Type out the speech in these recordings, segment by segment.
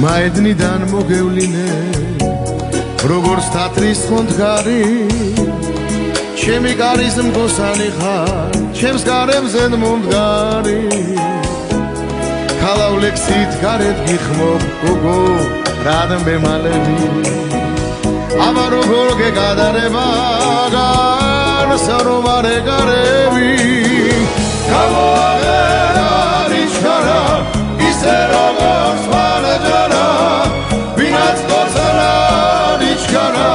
მაედნიდან მოგევლინე როგორც თათრის ხონდგარი ჩემი კარის მგოსანი ხარ ჩემს გარემზე მომდგარი ქალავლექსით გარეთ გიხმობ გოგო რადმე მალები აბა როგორ გეკადარება განსა რომ არ ეკარები გამოაღერარი ჩქარა ისე როგორც მანაჯარა ვინაც გორსანარი ჩქარა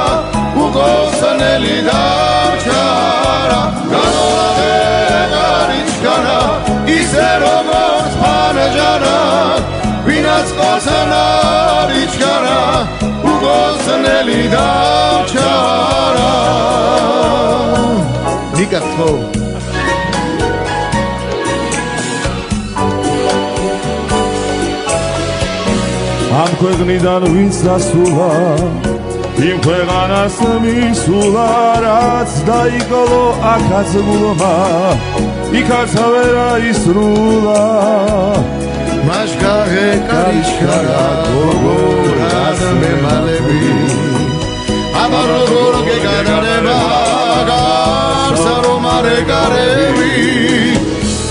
უგოსანელი დავჩარა გამოაღერარი ჩქარა ისე როგორც მანაჯარა ვინაც გორსანარი ჩქარა უგოსანელი დავჩარა ნიკათო ამ ქვეყნიდან ვინც დასულა იმ ქვეყანას მისულა რაც დაიგალო აქაც გულმა იქაც ვერა ისრულა მას გაღეკარიშქარა გოგო რადმე მალები აბა როგორ გეკადარება გარსა რომ არ ეკარები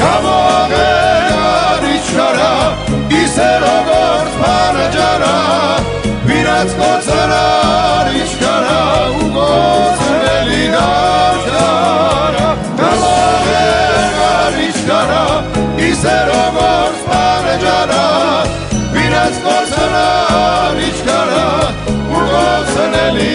გამოაღერარიშქარა ისე როგორც მანაჯარა ვინაც გორსანარი ჩქარა უგოსნელი დავჩარა გამოაღერარი ჩქარა ისე როგორც მანაჯარა ვინაც გორსანარი ჩქარა უგოსნელი